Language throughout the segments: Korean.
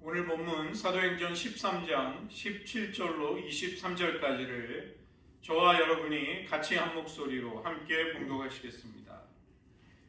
오늘 본문 사도행전 13장 17절로 23절까지를 저와 여러분이 같이 한 목소리로 함께 봉독하시겠습니다.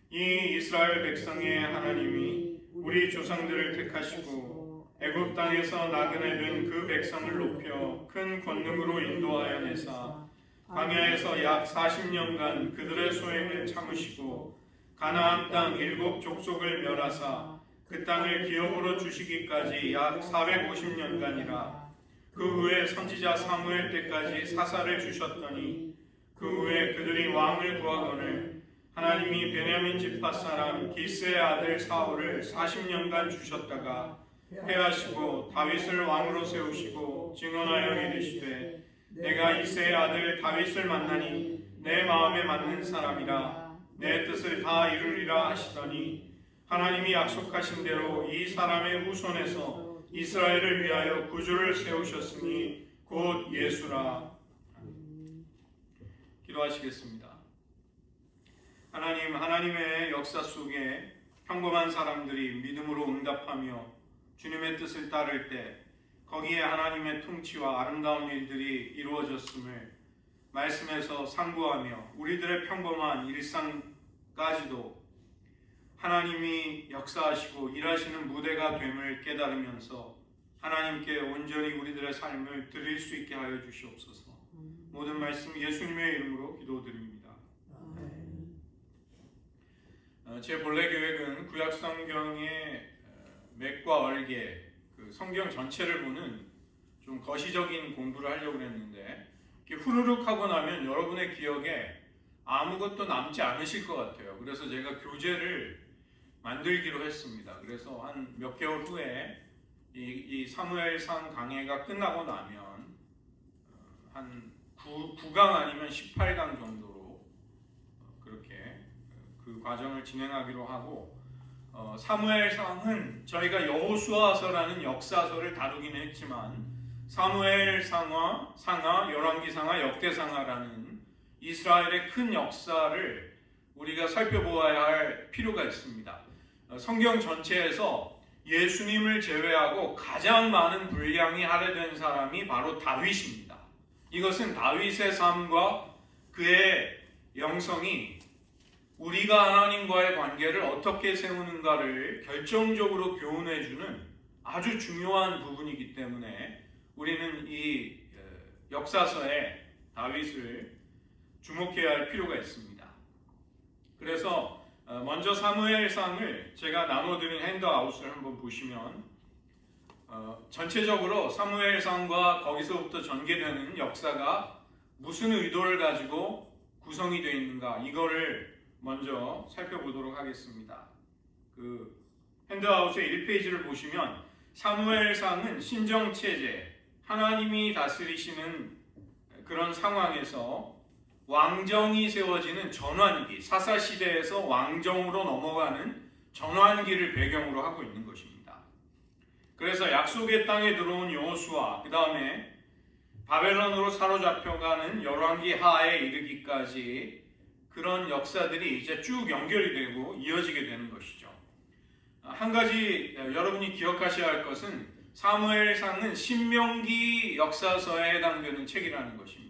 이 이스라엘 백성의 하나님이 우리 조상들을 택하시고 애굽 땅에서 나그네 된 그 백성을 높여 큰 권능으로 인도하여 내사 광야에서 약 40년간 그들의 소행을 참으시고 가나안 땅 7 족속을 멸하사 그 땅을 기업으로 주시기까지 약 450년간이라. 그 후에 선지자 사무엘 때까지 사사를 주셨더니 그 후에 그들이 왕을 구하거늘 하나님이 베냐민 지파 사람 기스의 아들 사울을 40년간 주셨다가 패하시고 다윗을 왕으로 세우시고 증언하여 이르시되 내가 이새의 아들 다윗을 만나니 내 마음에 맞는 사람이라 내 뜻을 다 이루리라 하시더니 하나님이 약속하신 대로 이 사람의 후손에서 이스라엘을 위하여 구주를 세우셨으니 곧 예수라. 기도하시겠습니다. 하나님, 하나님의 역사 속에 평범한 사람들이 믿음으로 응답하며 주님의 뜻을 따를 때 거기에 하나님의 통치와 아름다운 일들이 이루어졌음을 말씀에서 상고하며 우리들의 평범한 일상까지도 하나님이 역사하시고 일하시는 무대가 됨을 깨달으면서 하나님께 온전히 우리들의 삶을 드릴 수 있게 하여 주시옵소서. 모든 말씀 예수님의 이름으로 기도드립니다. 제 본래 계획은 구약 성경의 맥과 얼개, 그 성경 전체를 보는 좀 거시적인 공부를 하려고 했는데 후루룩 하고 나면 여러분의 기억에 아무것도 남지 않으실 것 같아요. 그래서 제가 교재를 만들기로 했습니다. 그래서 한 몇 개월 후에 이 사무엘상 강해가 끝나고 나면 한 9강 아니면 18강 정도로 그렇게 그 과정을 진행하기로 하고, 사무엘상은 저희가 여호수아서라는 역사서를 다루기는 했지만 사무엘상하, 열왕기상하, 역대상하라는 이스라엘의 큰 역사를 우리가 살펴보아야 할 필요가 있습니다. 성경 전체에서 예수님을 제외하고 가장 많은 분량이 할애된 사람이 바로 다윗입니다. 이것은 다윗의 삶과 그의 영성이 우리가 하나님과의 관계를 어떻게 세우는가를 결정적으로 교훈해주는 아주 중요한 부분이기 때문에 우리는 이 역사서에 다윗을 주목해야 할 필요가 있습니다. 그래서 먼저 사무엘상을 제가 나눠드린 핸드아웃을 한번 보시면 전체적으로 사무엘상과 거기서부터 전개되는 역사가 무슨 의도를 가지고 구성이 되어 있는가, 이거를 먼저 살펴보도록 하겠습니다. 그 핸드아웃의 1페이지를 보시면 사무엘상은 신정체제, 하나님이 다스리시는 그런 상황에서 왕정이 세워지는 전환기, 사사시대에서 왕정으로 넘어가는 전환기를 배경으로 하고 있는 것입니다. 그래서 약속의 땅에 들어온 여호수아, 그 다음에 바벨론으로 사로잡혀가는 열왕기 하에 이르기까지 그런 역사들이 이제 쭉 연결이 되고 이어지게 되는 것이죠. 한 가지 여러분이 기억하셔야 할 것은 사무엘상은 신명기 역사서에 해당되는 책이라는 것입니다.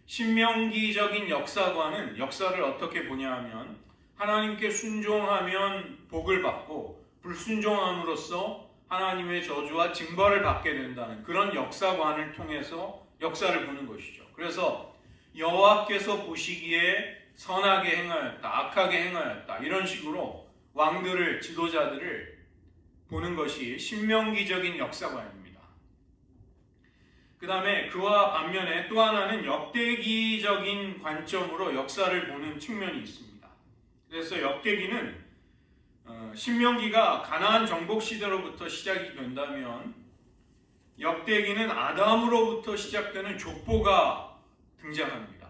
신명기적인 역사관은 역사를 어떻게 보냐 하면 하나님께 순종하면 복을 받고 불순종함으로써 하나님의 저주와 징벌을 받게 된다는 그런 역사관을 통해서 역사를 보는 것이죠. 그래서 여호와께서 보시기에 선하게 행하였다, 악하게 행하였다, 이런 식으로 왕들을, 지도자들을 보는 것이 신명기적인 역사관입니다. 그 다음에 그와 반면에 또 하나는 역대기적인 관점으로 역사를 보는 측면이 있습니다. 그래서 역대기는 신명기가 가나안 정복 시대로부터 시작이 된다면 역대기는 아담으로부터 시작되는 족보가 등장합니다.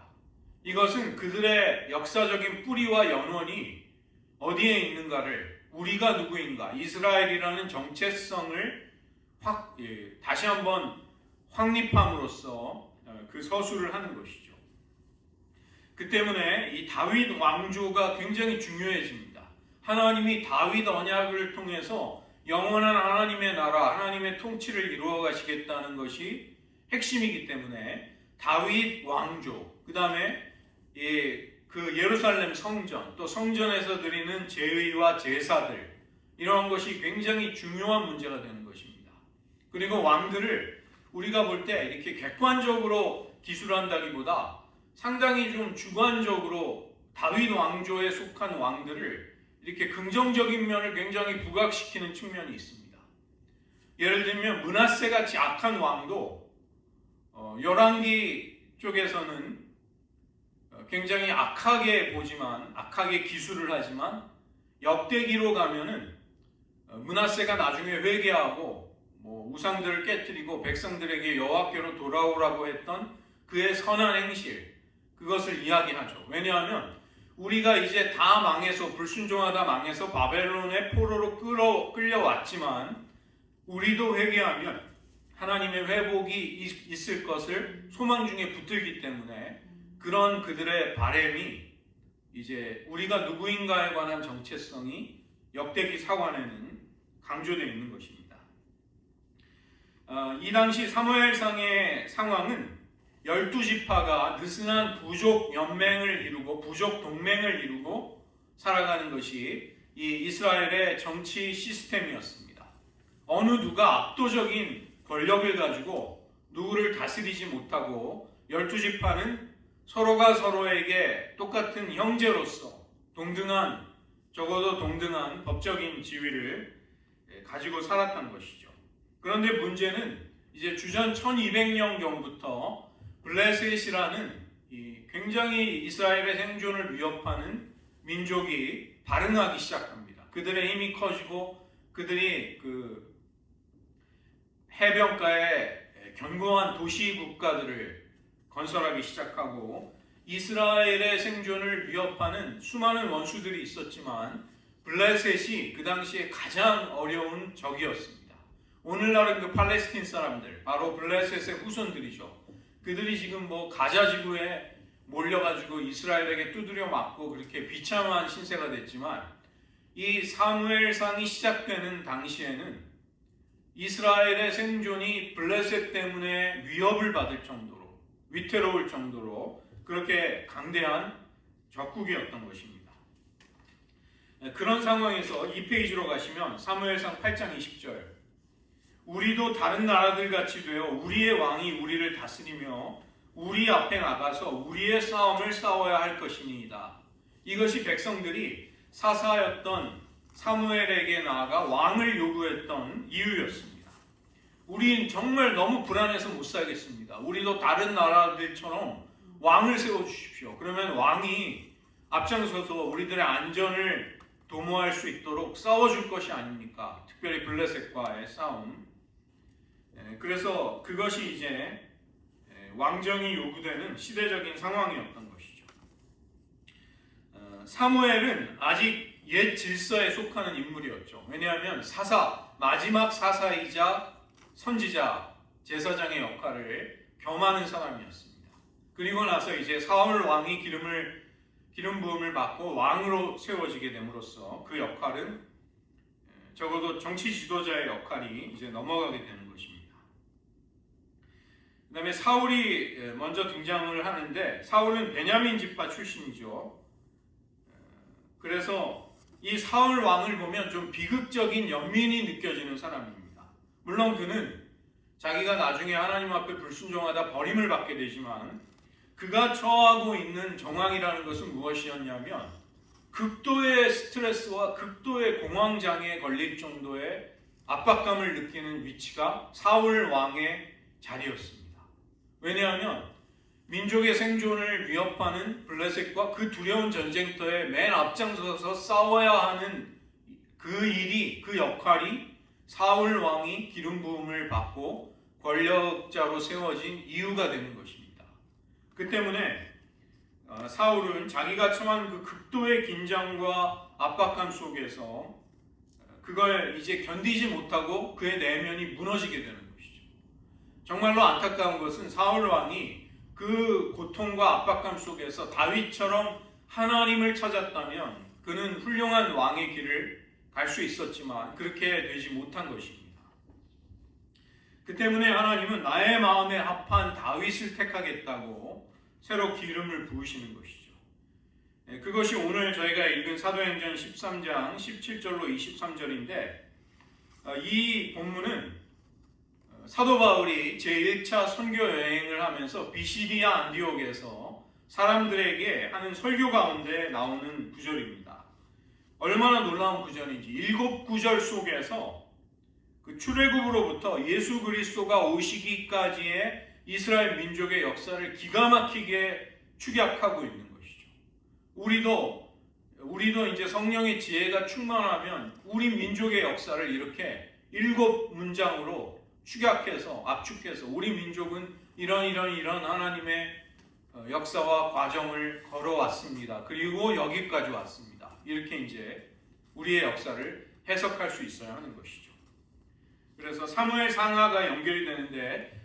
이것은 그들의 역사적인 뿌리와 연원이 어디에 있는가를, 우리가 누구인가, 이스라엘이라는 정체성을 다시 한번 확립함으로써 그 서술을 하는 것이죠. 그 때문에 이 다윗 왕조가 굉장히 중요해집니다. 하나님이 다윗 언약을 통해서 영원한 하나님의 나라, 하나님의 통치를 이루어 가시겠다는 것이 핵심이기 때문에 다윗 왕조, 그 다음에 그 예루살렘 성전, 또 성전에서 드리는 제의와 제사들, 이러한 것이 굉장히 중요한 문제가 되는 것입니다. 그리고 왕들을 우리가 볼 때 이렇게 객관적으로 기술한다기보다 상당히 좀 주관적으로 다윗 왕조에 속한 왕들을 이렇게 긍정적인 면을 굉장히 부각시키는 측면이 있습니다. 예를 들면 므낫세 같이 악한 왕도 열왕기 쪽에서는 굉장히 악하게 보지만, 악하게 기술을 하지만 역대기로 가면은 므낫세가 나중에 회개하고 우상들을 깨뜨리고 백성들에게 여호와께로 돌아오라고 했던 그의 선한 행실, 그것을 이야기하죠. 왜냐하면 우리가 이제 다 망해서, 불순종하다 망해서 바벨론의 포로로 끌려왔지만 우리도 회개하면 하나님의 회복이 있을 것을 소망 중에 붙들기 때문에 그런 그들의 바램이 이제 우리가 누구인가에 관한 정체성이 역대기 사관에는 강조되어 있는 것입니다. 이 당시 사무엘상의 상황은 12지파가 느슨한 부족 연맹을 이루고 부족 동맹을 이루고 살아가는 것이 이 이스라엘의 정치 시스템이었습니다. 어느 누가 압도적인 권력을 가지고 누구를 다스리지 못하고 12지파는 서로가 서로에게 똑같은 형제로서 적어도 동등한 법적인 지위를 가지고 살았던 것이죠. 그런데 문제는 이제 주전 1200년경부터 블레셋이라는 굉장히 이스라엘의 생존을 위협하는 민족이 발흥하기 시작합니다. 그들의 힘이 커지고 그들이 그 해변가에 견고한 도시 국가들을 건설하기 시작하고 이스라엘의 생존을 위협하는 수많은 원수들이 있었지만 블레셋이 그 당시에 가장 어려운 적이었습니다. 오늘날은 그 팔레스틴 사람들, 바로 블레셋의 후손들이죠. 그들이 지금 가자 지구에 몰려가지고 이스라엘에게 두드려 맞고 그렇게 비참한 신세가 됐지만 이 사무엘상이 시작되는 당시에는 이스라엘의 생존이 블레셋 때문에 위협을 받을 정도로, 위태로울 정도로 그렇게 강대한 적국이었던 것입니다. 그런 상황에서 2페이지로 가시면 사무엘상 8장 20절, 우리도 다른 나라들 같이 되어 우리의 왕이 우리를 다스리며 우리 앞에 나가서 우리의 싸움을 싸워야 할 것이니이다. 이것이 백성들이 사사였던 사무엘에게 나아가 왕을 요구했던 이유였습니다. 우린 정말 너무 불안해서 못 살겠습니다. 우리도 다른 나라들처럼 왕을 세워주십시오. 그러면 왕이 앞장서서 우리들의 안전을 도모할 수 있도록 싸워줄 것이 아닙니까? 특별히 블레셋과의 싸움. 그래서 그것이 이제 왕정이 요구되는 시대적인 상황이었던 것이죠. 사무엘은 아직 옛 질서에 속하는 인물이었죠. 왜냐하면 마지막 사사이자 선지자, 제사장의 역할을 겸하는 사람이었습니다. 그리고 나서 이제 사울 왕이 기름 부음을 받고 왕으로 세워지게 됨으로써 그 역할은 적어도 정치 지도자의 역할이 이제 넘어가게 되는 것입니다. 그 다음에 사울이 먼저 등장을 하는데 사울은 베냐민 지파 출신이죠. 그래서 이 사울 왕을 보면 좀 비극적인 연민이 느껴지는 사람입니다. 물론 그는 자기가 나중에 하나님 앞에 불순종하다 버림을 받게 되지만 그가 처하고 있는 정황이라는 것은 무엇이었냐면 극도의 스트레스와 극도의 공황장애에 걸릴 정도의 압박감을 느끼는 위치가 사울 왕의 자리였습니다. 왜냐하면 민족의 생존을 위협하는 블레셋과 그 두려운 전쟁터에 맨 앞장서서 싸워야 하는 그 일이, 그 역할이 사울 왕이 기름 부음을 받고 권력자로 세워진 이유가 되는 것입니다. 그 때문에 사울은 자기가 처한 그 극도의 긴장과 압박감 속에서 그걸 이제 견디지 못하고 그의 내면이 무너지게 되는 것이죠. 정말로 안타까운 것은 사울 왕이 그 고통과 압박감 속에서 다윗처럼 하나님을 찾았다면 그는 훌륭한 왕의 길을 갈 수 있었지만 그렇게 되지 못한 것입니다. 그 때문에 하나님은 나의 마음에 합한 다윗을 택하겠다고 새로 기름을 부으시는 것이죠. 그것이 오늘 저희가 읽은 사도행전 13장 17절로 23절인데, 이 본문은 사도 바울이 제1차 선교 여행을 하면서 비시디아 안디옥에서 사람들에게 하는 설교 가운데 나오는 구절입니다. 얼마나 놀라운 구절인지, 7구절 속에서 그 출애굽으로부터 예수 그리스도가 오시기까지의 이스라엘 민족의 역사를 기가 막히게 축약하고 있는 것이죠. 우리도 이제 성령의 지혜가 충만하면 우리 민족의 역사를 이렇게 7문장으로 축약해서 압축해서 우리 민족은 이런 하나님의 역사와 과정을 걸어왔습니다. 그리고 여기까지 왔습니다. 이렇게 이제 우리의 역사를 해석할 수 있어야 하는 것이죠. 그래서 사무엘 상하가 연결이 되는데,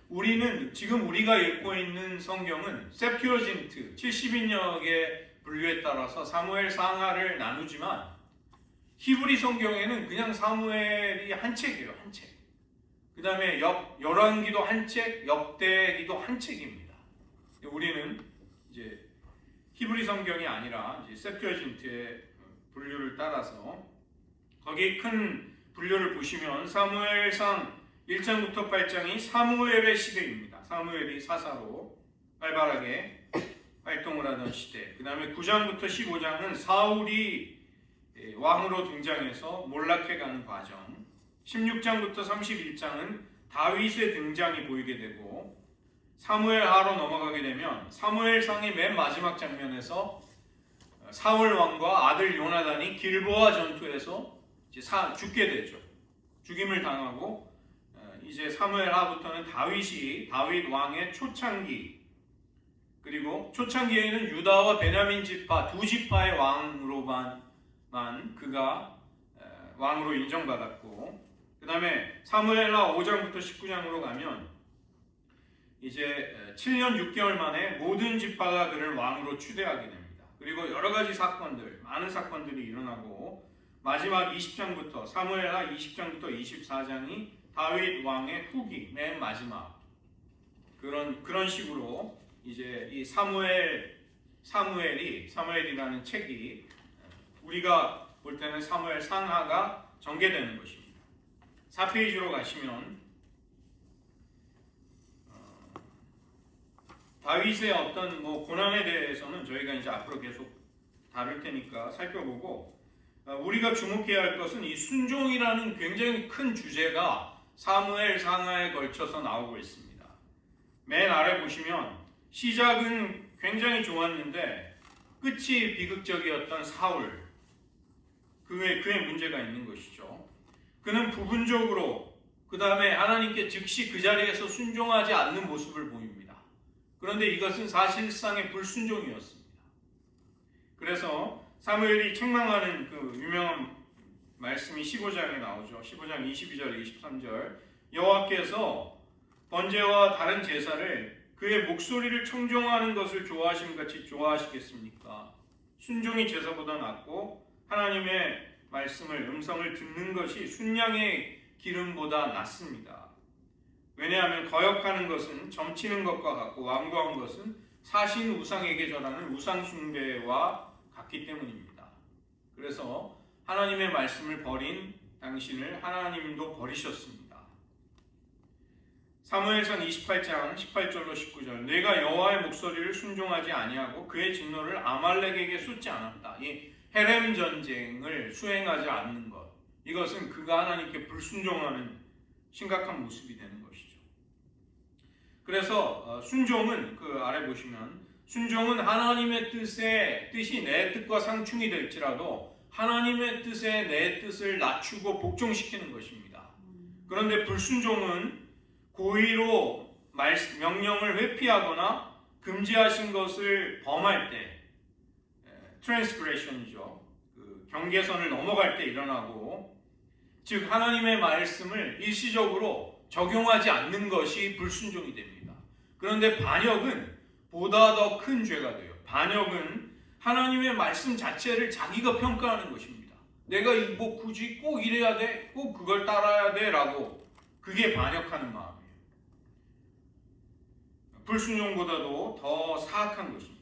지금 우리가 읽고 있는 성경은 셉튜어진트 70인역의 분류에 따라서 사무엘 상하를 나누지만, 히브리 성경에는 그냥 사무엘이 한 책이에요. 한 책. 그 다음에 열왕기도 한 책, 역대기도 한 책입니다. 우리는 이제 히브리 성경이 아니라 이제 셉튜어진트의 분류를 따라서, 거기 큰 분류를 보시면 사무엘상 1장부터 8장이 사무엘의 시대입니다. 사무엘이 사사로 활발하게 활동을 하던 시대. 그 다음에 9장부터 15장은 사울이 왕으로 등장해서 몰락해가는 과정. 16장부터 31장은 다윗의 등장이 보이게 되고, 사무엘하로 넘어가게 되면 사무엘상의 맨 마지막 장면에서 사울 왕과 아들 요나단이 길보아 전투에서 이제 죽게 되죠. 죽임을 당하고, 이제 사무엘하부터는 다윗 왕의 초창기, 그리고 초창기에는 유다와 베냐민 지파 두 지파의 왕으로만 그가 왕으로 인정받았고, 그 다음에 사무엘하 5장부터 19장으로 가면 이제 7년 6개월 만에 모든 지파가 그를 왕으로 추대하게 됩니다. 그리고 여러 가지 많은 사건들이 일어나고, 마지막 20장부터 사무엘하 20장부터 24장이 다윗 왕의 후기, 맨 마지막 그런 식으로 이제 이 사무엘이라는 책이 우리가 볼 때는 사무엘 상하가 전개되는 것입니다. 4페이지로 가시면 다윗의 어떤 고난에 대해서는 저희가 이제 앞으로 계속 다룰 테니까 살펴보고, 우리가 주목해야 할 것은 이 순종이라는 굉장히 큰 주제가 사무엘 상하에 걸쳐서 나오고 있습니다. 맨 아래 보시면 시작은 굉장히 좋았는데 끝이 비극적이었던 사울, 그의 문제가 있는 것이죠. 그는 부분적으로 그 다음에 하나님께 즉시 그 자리에서 순종하지 않는 모습을 보입니다. 그런데 이것은 사실상의 불순종이었습니다. 그래서 사무엘이 책망하는 그 유명한 말씀이 15장에 나오죠. 15장 22절 23절, 여호와께서 번제와 다른 제사를 그의 목소리를 청종하는 것을 좋아하심 같이 좋아하시겠습니까? 순종이 제사보다 낫고 하나님의 음성을 듣는 것이 순양의 기름보다 낫습니다. 왜냐하면 거역하는 것은 점치는 것과 같고 완고한 것은 사신 우상에게 절하는 우상 숭배와 같기 때문입니다. 그래서 하나님의 말씀을 버린 당신을 하나님도 버리셨습니다. 사무엘상 28장 18절로 19절, 내가 여호와의 목소리를 순종하지 아니하고 그의 진노를 아말렉에게 쏟지 않았다. 이 헤렘 전쟁을 수행하지 않는 것, 이것은 그가 하나님께 불순종하는 심각한 모습이 되는 것이죠. 그래서 순종은 그 아래 보시면, 순종은 하나님의 뜻이 내 뜻과 상충이 될지라도 하나님의 뜻에 내 뜻을 낮추고 복종시키는 것입니다. 그런데 불순종은 고의로 명령을 회피하거나 금지하신 것을 범할 때, 트랜스그레션이죠. 그 경계선을 넘어갈 때 일어나고, 즉 하나님의 말씀을 일시적으로 적용하지 않는 것이 불순종이 됩니다. 그런데 반역은 보다 더 큰 죄가 돼요. 반역은 하나님의 말씀 자체를 자기가 평가하는 것입니다. 내가 뭐 굳이 꼭 이래야 돼? 꼭 그걸 따라야 돼? 라고 그게 반역하는 마음이에요. 불순종보다도 더 사악한 것입니다.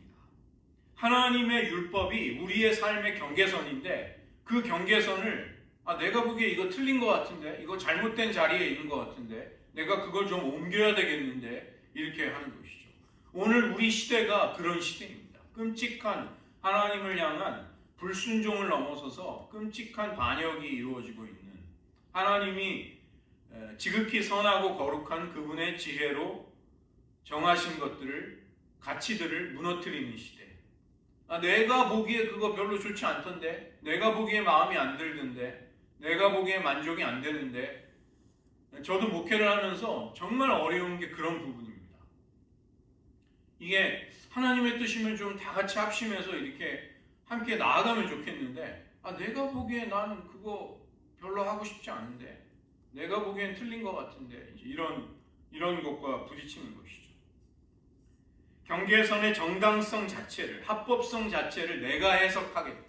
하나님의 율법이 우리의 삶의 경계선인데 그 경계선을 내가 보기에 이거 틀린 것 같은데, 이거 잘못된 자리에 있는 것 같은데, 내가 그걸 좀 옮겨야 되겠는데, 이렇게 하는 것이죠. 오늘 우리 시대가 그런 시대입니다. 끔찍한 하나님을 향한 불순종을 넘어서서 끔찍한 반역이 이루어지고 있는, 하나님이 지극히 선하고 거룩한 그분의 지혜로 정하신 것들을, 가치들을 무너뜨리는 시대. 내가 보기에 그거 별로 좋지 않던데, 내가 보기에 마음이 안 들던데, 내가 보기에 만족이 안 되는데. 저도 목회를 하면서 정말 어려운 게 그런 부분입니다. 이게 하나님의 뜻이면 좀 다 같이 합심해서 이렇게 함께 나아가면 좋겠는데, 내가 보기에 나는 그거 별로 하고 싶지 않은데, 내가 보기엔 틀린 것 같은데, 이런 것과 부딪히는 것이죠. 경계선의 정당성 자체를, 합법성 자체를 내가 해석하겠다.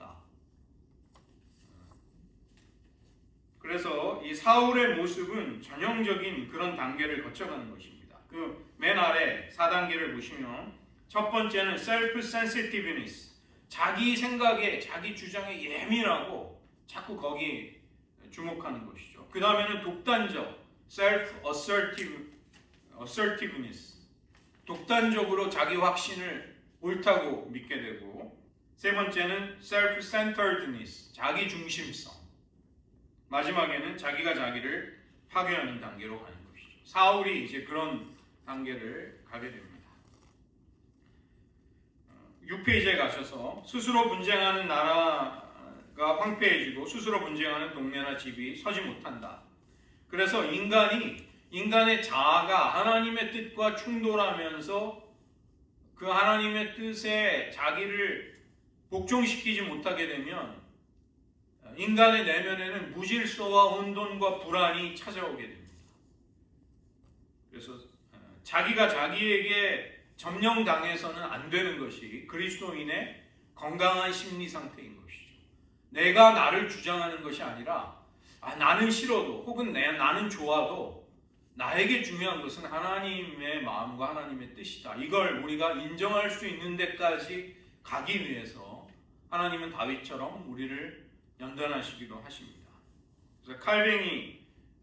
그래서 이 사울의 모습은 전형적인 그런 단계를 거쳐가는 것입니다. 그 맨 아래 4단계를 보시면 첫 번째는 self-sensitiveness, 자기 생각에, 자기 주장에 예민하고 자꾸 거기 주목하는 것이죠. 그 다음에는 독단적, self-assertiveness, 독단적으로 자기 확신을 옳다고 믿게 되고, 세 번째는 self-centeredness, 자기 중심성, 마지막에는 자기가 자기를 파괴하는 단계로 가는 것이죠. 사울이 이제 그런 단계를 가게 됩니다. 6페이지에 가셔서 스스로 분쟁하는 나라가 황폐해지고 스스로 분쟁하는 동네나 집이 서지 못한다. 그래서 인간의 자아가 하나님의 뜻과 충돌하면서 그 하나님의 뜻에 자기를 복종시키지 못하게 되면 인간의 내면에는 무질서와 혼돈과 불안이 찾아오게 됩니다. 그래서 자기가 자기에게 점령당해서는 안 되는 것이 그리스도인의 건강한 심리 상태인 것이죠. 내가 나를 주장하는 것이 아니라 나는 싫어도 혹은 나는 좋아도 나에게 중요한 것은 하나님의 마음과 하나님의 뜻이다. 이걸 우리가 인정할 수 있는 데까지 가기 위해서 하나님은 다윗처럼 우리를 연단하시기도 하십니다. 그래서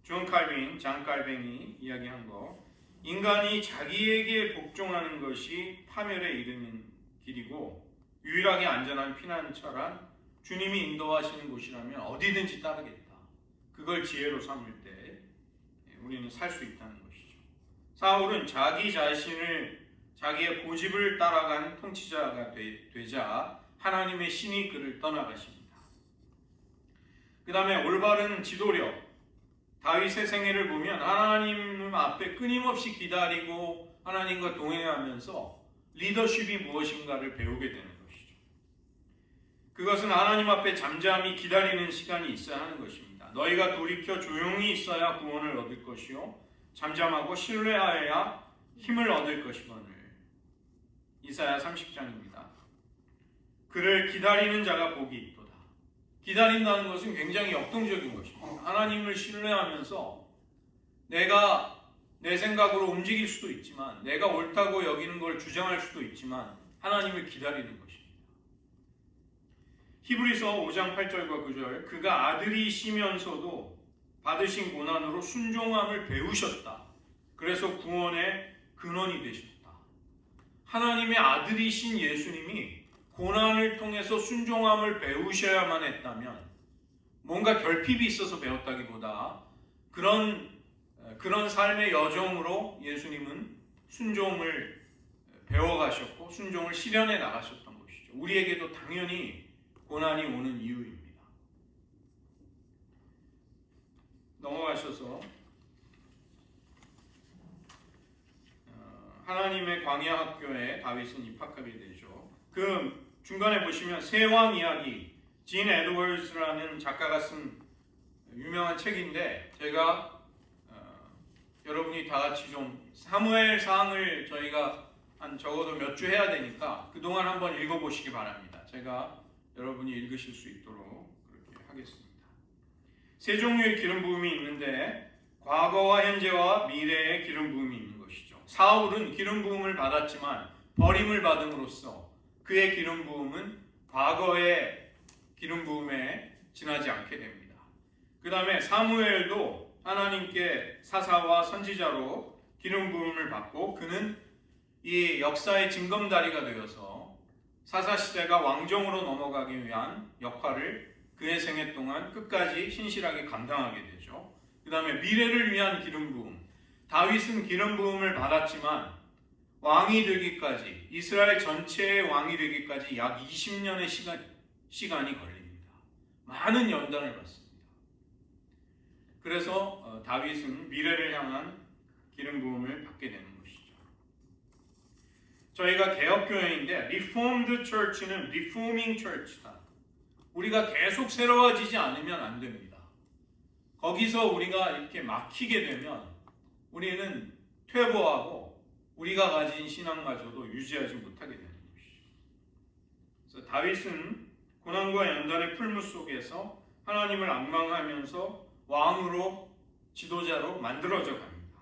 존 칼빈, 장 칼빈이 이야기한 거, 인간이 자기에게 복종하는 것이 파멸에 이르는 길이고 유일하게 안전한 피난처란 주님이 인도하시는 곳이라면 어디든지 따르겠다. 그걸 지혜로 삼을 때 우리는 살 수 있다는 것이죠. 사울은 자기 자신을, 자기의 고집을 따라간 통치자가 되자 하나님의 신이 그를 떠나가십니다. 그 다음에 올바른 지도력, 다윗의 생애를 보면 하나님 앞에 끊임없이 기다리고 하나님과 동행하면서 리더십이 무엇인가를 배우게 되는 것이죠. 그것은 하나님 앞에 잠잠히 기다리는 시간이 있어야 하는 것입니다. 너희가 돌이켜 조용히 있어야 구원을 얻을 것이요 잠잠하고 신뢰하여야 힘을 얻을 것이거늘. 이사야 30장입니다. 그를 기다리는 자가 복이 있도다. 기다린다는 것은 굉장히 역동적인 것입니다. 하나님을 신뢰하면서 내가 내 생각으로 움직일 수도 있지만, 내가 옳다고 여기는 걸 주장할 수도 있지만 하나님을 기다리는 것입니다. 히브리서 5장 8절과 9절, 그가 아들이시면서도 받으신 고난으로 순종함을 배우셨다. 그래서 구원의 근원이 되셨다. 하나님의 아들이신 예수님이 고난을 통해서 순종함을 배우셔야만 했다면, 뭔가 결핍이 있어서 배웠다기보다 그런 삶의 여정으로 예수님은 순종을 배워가셨고 순종을 실현해 나가셨던 것이죠. 우리에게도 당연히 고난이 오는 이유입니다. 넘어가셔서 하나님의 광야 학교에 다윗은 입학하게 되죠. 그 중간에 보시면 세왕 이야기, 진 에드워즈라는 작가가 쓴 유명한 책인데, 제가 여러분이 다 같이 좀 사무엘상을 저희가 한 적어도 몇 주 해야 되니까 그동안 한번 읽어보시기 바랍니다. 제가 여러분이 읽으실 수 있도록 그렇게 하겠습니다. 하겠습니다. 세 종류의 기름 부음이 있는데 과거와 현재와 미래의 기름 부음이 있는 것이죠. 사울은 기름 부음을 받았지만 버림을 받음으로써 그의 기름 부음은 과거의 기름 부음에 지나지 않게 됩니다. 그 다음에 사무엘도 하나님께 사사와 선지자로 기름 부음을 받고 그는 이 역사의 징검다리가 되어서 사사시대가 왕정으로 넘어가기 위한 역할을 그의 생애 동안 끝까지 신실하게 감당하게 되죠. 그 다음에 미래를 위한 기름 부음. 다윗은 기름 부음을 받았지만 왕이 되기까지, 이스라엘 전체의 왕이 되기까지 약 20년의 시간이 걸립니다. 많은 연단을 받습니다. 그래서 다윗은 미래를 향한 기름 부음을 받게 되는 것이죠. 저희가 개혁교회인데 Reformed Church는 Reforming Church다. 우리가 계속 새로워지지 않으면 안 됩니다. 거기서 우리가 이렇게 막히게 되면 우리는 퇴보하고 우리가 가진 신앙마저도 유지하지 못하게 되는 것이죠. 그래서 다윗은 고난과 연단의 풀무 속에서 하나님을 앙망하면서 왕으로 지도자로 만들어져 갑니다.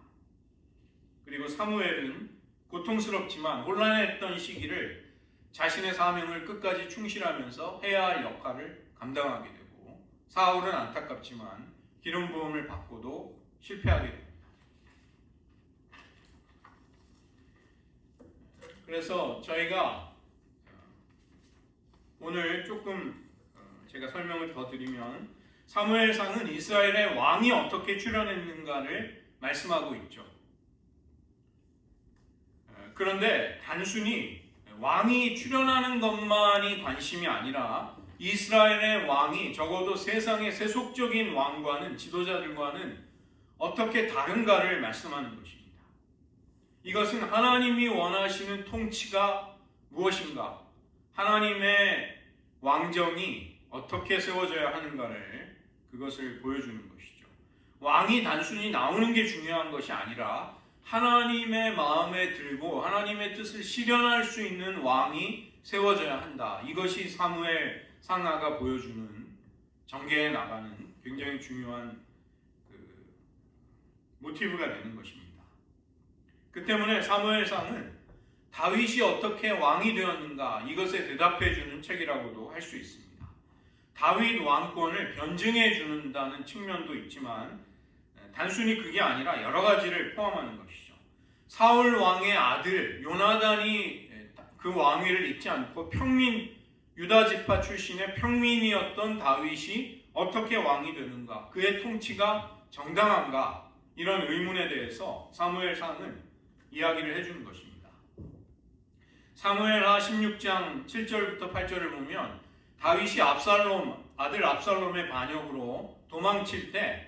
그리고 사무엘은 고통스럽지만 혼란했던 시기를 자신의 사명을 끝까지 충실하면서 해야 할 역할을 감당하게 되고 사울은 안타깝지만 기름 부음을 받고도 실패하게 됩니다. 그래서 저희가 오늘 조금 제가 설명을 더 드리면 사무엘상은 이스라엘의 왕이 어떻게 출현했는가를 말씀하고 있죠. 그런데 단순히 왕이 출현하는 것만이 관심이 아니라 이스라엘의 왕이 적어도 세상의 세속적인 왕과는 지도자들과는 어떻게 다른가를 말씀하는 것입니다. 이것은 하나님이 원하시는 통치가 무엇인가, 하나님의 왕정이 어떻게 세워져야 하는가를 그것을 보여주는 것이죠. 왕이 단순히 나오는 게 중요한 것이 아니라 하나님의 마음에 들고 하나님의 뜻을 실현할 수 있는 왕이 세워져야 한다. 이것이 사무엘 상하가 보여주는 전개해 나가는 굉장히 중요한 모티브가 되는 것입니다. 그 때문에 사무엘상은 다윗이 어떻게 왕이 되었는가 이것에 대답해 주는 책이라고도 할 수 있습니다. 다윗 왕권을 변증해 준다는 측면도 있지만 단순히 그게 아니라 여러 가지를 포함하는 것이죠. 사울 왕의 아들 요나단이 그 왕위를 잇지 않고 유다 지파 출신의 평민이었던 다윗이 어떻게 왕이 되는가, 그의 통치가 정당한가, 이런 의문에 대해서 사무엘상은 이야기를 해주는 것입니다. 사무엘하 16장 7절부터 8절을 보면 다윗이 아들 압살롬의 반역으로 도망칠 때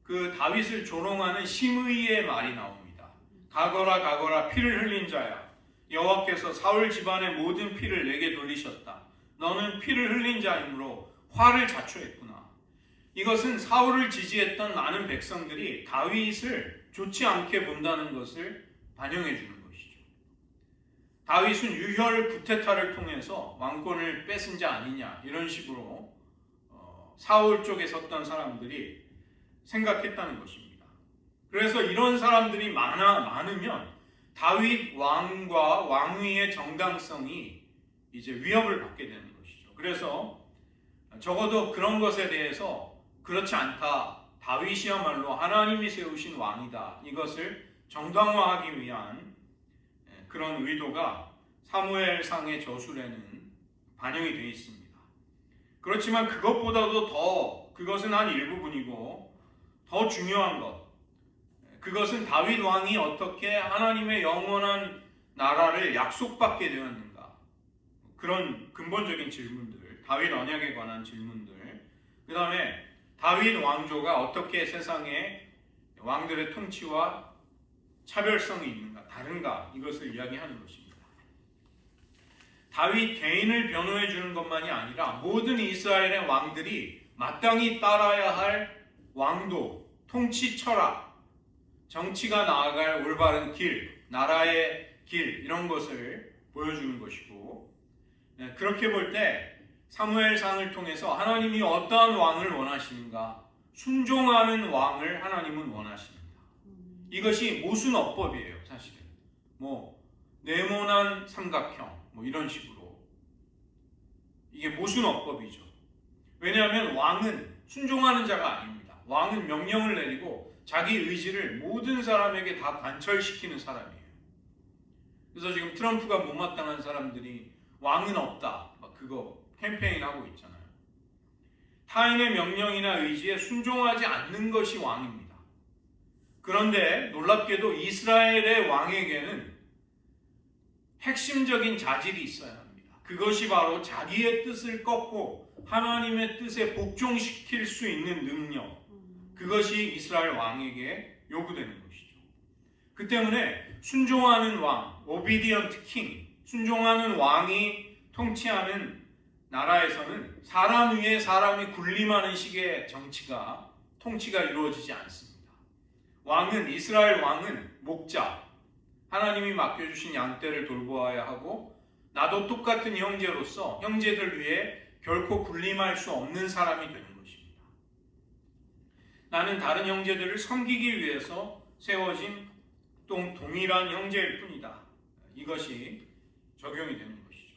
그 다윗을 조롱하는 심의의 말이 나옵니다. 가거라 가거라 피를 흘린 자야, 여호와께서 사울 집안의 모든 피를 내게 돌리셨다. 너는 피를 흘린 자이므로 화를 자초했구나. 이것은 사울을 지지했던 많은 백성들이 다윗을 좋지 않게 본다는 것을 반영해 주는 것이죠. 다윗은 유혈 구테타를 통해서 왕권을 뺏은 자 아니냐, 이런 식으로 사울 쪽에 섰던 사람들이 생각했다는 것입니다. 그래서 이런 사람들이 많으면 다윗 왕과 왕위의 정당성이 이제 위협을 받게 되는 것이죠. 그래서 적어도 그런 것에 대해서 그렇지 않다, 다윗이야말로 하나님이 세우신 왕이다, 이것을 정당화하기 위한 그런 의도가 사무엘상의 저술에는 반영이 되어 있습니다. 그렇지만 그것보다도 더, 그것은 한 일부분이고 더 중요한 것, 그것은 다윗 왕이 어떻게 하나님의 영원한 나라를 약속받게 되었는가, 그런 근본적인 질문들, 다윗 언약에 관한 질문들, 그 다음에 다윗 왕조가 어떻게 세상에 왕들의 통치와 차별성이 있는가, 다른가, 이것을 이야기하는 것입니다. 다윗 개인을 변호해 주는 것만이 아니라 모든 이스라엘의 왕들이 마땅히 따라야 할 왕도, 통치 철학, 정치가 나아갈 올바른 길, 나라의 길, 이런 것을 보여주는 것이고, 그렇게 볼 때 사무엘상을 통해서 하나님이 어떠한 왕을 원하시는가? 순종하는 왕을 하나님은 원하십니다. 이것이 모순어법이에요, 사실은. 네모난 삼각형, 이런 식으로. 이게 모순어법이죠. 왜냐하면 왕은 순종하는 자가 아닙니다. 왕은 명령을 내리고 자기 의지를 모든 사람에게 다 관철시키는 사람이에요. 그래서 지금 트럼프가 못마땅한 사람들이 왕은 없다, 그거 캠페인하고 있잖아요. 타인의 명령이나 의지에 순종하지 않는 것이 왕입니다. 그런데 놀랍게도 이스라엘의 왕에게는 핵심적인 자질이 있어야 합니다. 그것이 바로 자기의 뜻을 꺾고 하나님의 뜻에 복종시킬 수 있는 능력, 그것이 이스라엘 왕에게 요구되는 것이죠. 그 때문에 순종하는 왕, obedient king, 순종하는 왕이 통치하는 나라에서는 사람 위에 사람이 군림하는 식의 통치가 이루어지지 않습니다. 이스라엘 왕은 목자, 하나님이 맡겨주신 양떼를 돌보아야 하고, 나도 똑같은 형제로서 형제들 위해 결코 군림할 수 없는 사람이 되는 것입니다. 나는 다른 형제들을 섬기기 위해서 세워진 동일한 형제일 뿐이다. 이것이 적용이 되는 것이죠.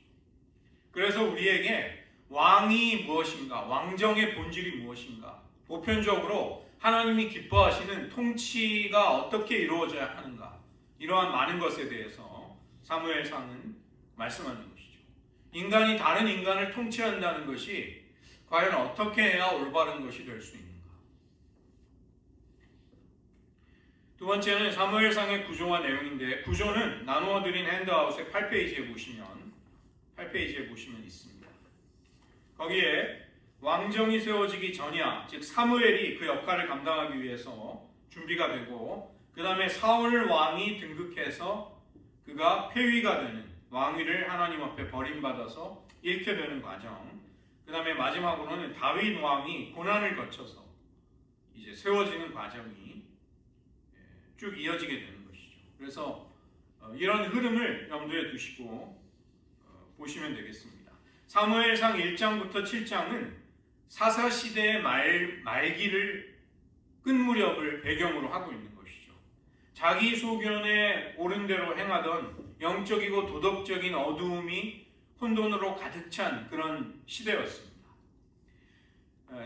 그래서 우리에게 왕이 무엇인가, 왕정의 본질이 무엇인가, 보편적으로 하나님이 기뻐하시는 통치가 어떻게 이루어져야 하는가, 이러한 많은 것에 대해서 사무엘상은 말씀하는 것이죠. 인간이 다른 인간을 통치한다는 것이 과연 어떻게 해야 올바른 것이 될 수 있는가. 두 번째는 사무엘상의 구조와 내용인데, 구조는 나누어 드린 핸드아웃의 8페이지에 보시면 있습니다. 거기에 왕정이 세워지기 전이야, 즉 사무엘이 그 역할을 감당하기 위해서 준비가 되고, 그 다음에 사울 왕이 등극해서 그가 폐위가 되는, 왕위를 하나님 앞에 버림받아서 잃게 되는 과정, 그 다음에 마지막으로는 다윗 왕이 고난을 거쳐서 이제 세워지는 과정이 쭉 이어지게 되는 것이죠. 그래서 이런 흐름을 염두에 두시고 보시면 되겠습니다. 사무엘상 1장부터 7장은 사사시대의 말기를 끝 무렵을 배경으로 하고 있는 것이죠. 자기 소견에 옳은 대로 행하던 영적이고 도덕적인 어두움이 혼돈으로 가득 찬 그런 시대였습니다.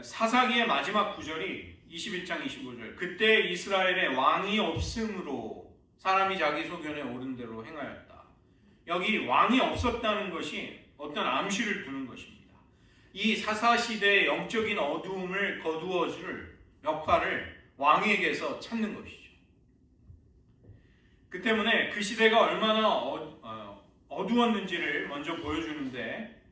사사기의 마지막 구절이 21장 25절, 그때 이스라엘에 왕이 없음으로 사람이 자기 소견에 옳은 대로 행하였다. 여기 왕이 없었다는 것이 어떤 암시를 두는 것입니다. 이 사사시대의 영적인 어두움을 거두어줄 역할을 왕에게서 찾는 것이죠. 그 때문에 그 시대가 얼마나 어두웠는지를 먼저 보여주는데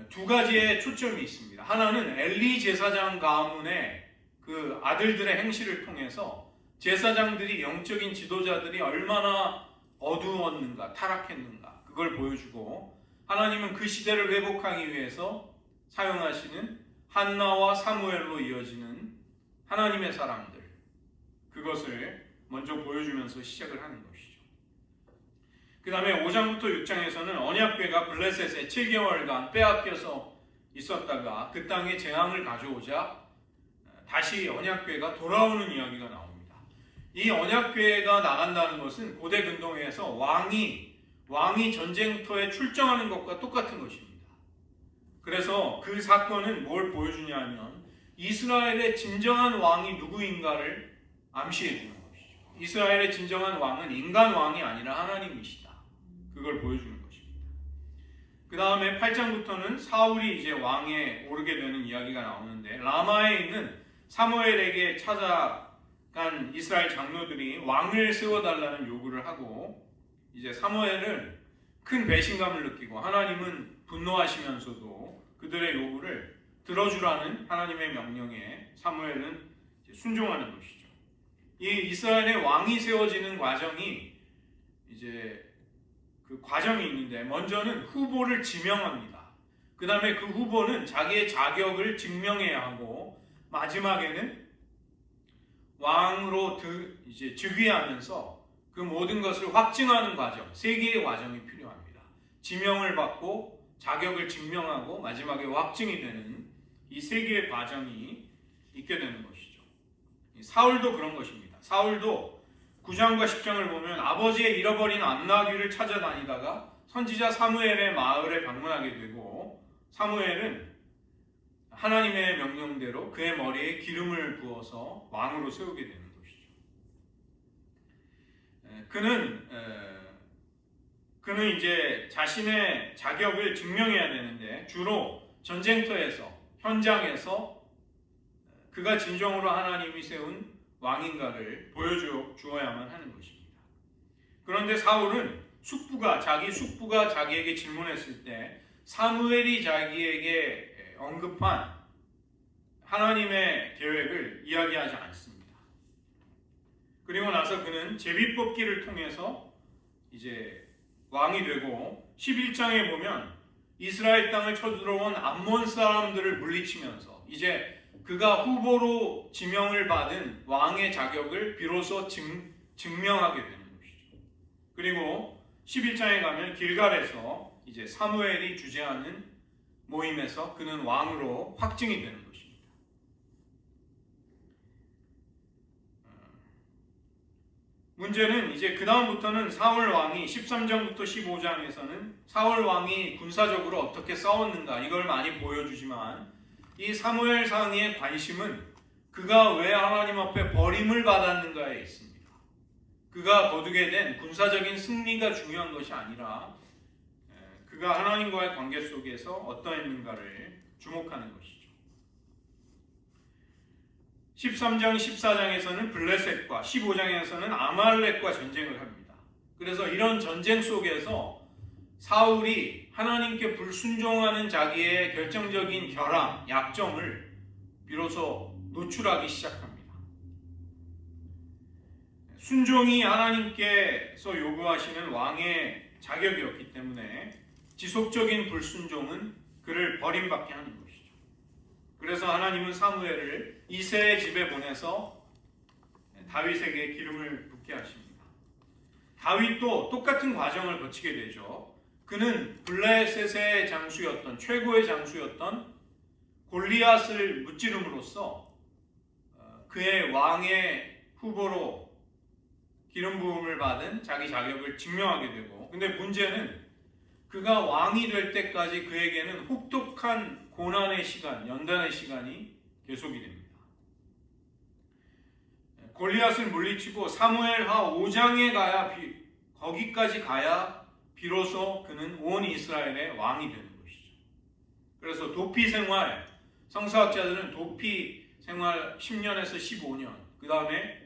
두 가지의 초점이 있습니다. 하나는 엘리 제사장 가문의 그 아들들의 행실을 통해서 제사장들이, 영적인 지도자들이 얼마나 어두웠는가, 타락했는가, 그걸 보여주고, 하나님은 그 시대를 회복하기 위해서 사용하시는 한나와 사무엘로 이어지는 하나님의 사람들, 그것을 먼저 보여주면서 시작을 하는 것이죠. 그 다음에 5장부터 6장에서는 언약궤가 블레셋에 7개월간 빼앗겨서 있었다가 그 땅에 재앙을 가져오자 다시 언약궤가 돌아오는 이야기가 나옵니다. 이 언약궤가 나간다는 것은 고대 근동에서 왕이 전쟁터에 출정하는 것과 똑같은 것입니다. 그래서 그 사건은 뭘 보여주냐 하면 이스라엘의 진정한 왕이 누구인가를 암시해 주는 것이죠. 이스라엘의 진정한 왕은 인간 왕이 아니라 하나님이시다. 그걸 보여주는 것입니다. 그 다음에 8장부터는 사울이 이제 왕에 오르게 되는 이야기가 나오는데, 라마에 있는 사무엘에게 찾아간 이스라엘 장로들이 왕을 세워달라는 요구를 하고, 이제 사무엘은 큰 배신감을 느끼고 하나님은 분노하시면서도 그들의 요구를 들어주라는 하나님의 명령에 사무엘은 순종하는 것이죠. 이 이스라엘의 왕이 세워지는 과정이 이제 그 과정이 있는데, 먼저는 후보를 지명합니다. 그 다음에 그 후보는 자기의 자격을 증명해야 하고, 마지막에는 왕으로 이제 즉위하면서 그 모든 것을 확증하는 과정, 세 개의 과정이 필요합니다. 지명을 받고 자격을 증명하고 마지막에 확증이 되는 이 세 개의 과정이 있게 되는 것이죠. 사울도 그런 것입니다. 사울도 9장과 10장을 보면 아버지의 잃어버린 암나귀를 찾아다니다가 선지자 사무엘의 마을에 방문하게 되고, 사무엘은 하나님의 명령대로 그의 머리에 기름을 부어서 왕으로 세우게 되는 것이죠. 그는 이제 자신의 자격을 증명해야 되는데, 주로 전쟁터에서, 현장에서 그가 진정으로 하나님이 세운 왕인가를 보여주어야만 하는 것입니다. 그런데 사울은 자기 숙부가 자기에게 질문했을 때 사무엘이 자기에게 언급한 하나님의 계획을 이야기하지 않습니다. 그리고 나서 그는 제비뽑기를 통해서 이제 왕이 되고, 11장에 보면 이스라엘 땅을 쳐들어온 암몬 사람들을 물리치면서 이제 그가 후보로 지명을 받은 왕의 자격을 비로소 증명하게 되는 것이죠. 그리고 11장에 가면 길갈에서 이제 사무엘이 주재하는 모임에서 그는 왕으로 확증이 되는 것입니다. 문제는 이제 그 다음부터는 사울 왕이 13장부터 15장에서는 사울 왕이 군사적으로 어떻게 싸웠는가 이걸 많이 보여주지만, 이 사무엘상의 관심은 그가 왜 하나님 앞에 버림을 받았는가에 있습니다. 그가 거두게 된 군사적인 승리가 중요한 것이 아니라 그가 하나님과의 관계 속에서 어떠했는가를 주목하는 것이죠. 13장, 14장에서는 블레셋과 15장에서는 아말렉과 전쟁을 합니다. 그래서 이런 전쟁 속에서 사울이 하나님께 불순종하는 자기의 결정적인 결함, 약점을 비로소 노출하기 시작합니다. 순종이 하나님께서 요구하시는 왕의 자격이었기 때문에 지속적인 불순종은 그를 버림받게 하는 것이죠. 그래서 하나님은 사무엘을 이새의 집에 보내서 다윗에게 기름을 붓게 하십니다. 다윗도 똑같은 과정을 거치게 되죠. 그는 블레셋의 장수였던, 최고의 장수였던 골리앗을 무찌름으로써 그의 왕의 후보로 기름 부음을 받은 자기 자격을 증명하게 되고, 근데 문제는 그가 왕이 될 때까지 그에게는 혹독한 고난의 시간, 연단의 시간이 계속이 됩니다. 골리앗을 물리치고 사무엘하 5장에 거기까지 가야 비로소 그는 온 이스라엘의 왕이 되는 것이죠. 그래서 도피 생활, 성서학자들은 도피 생활 10년에서 15년, 그 다음에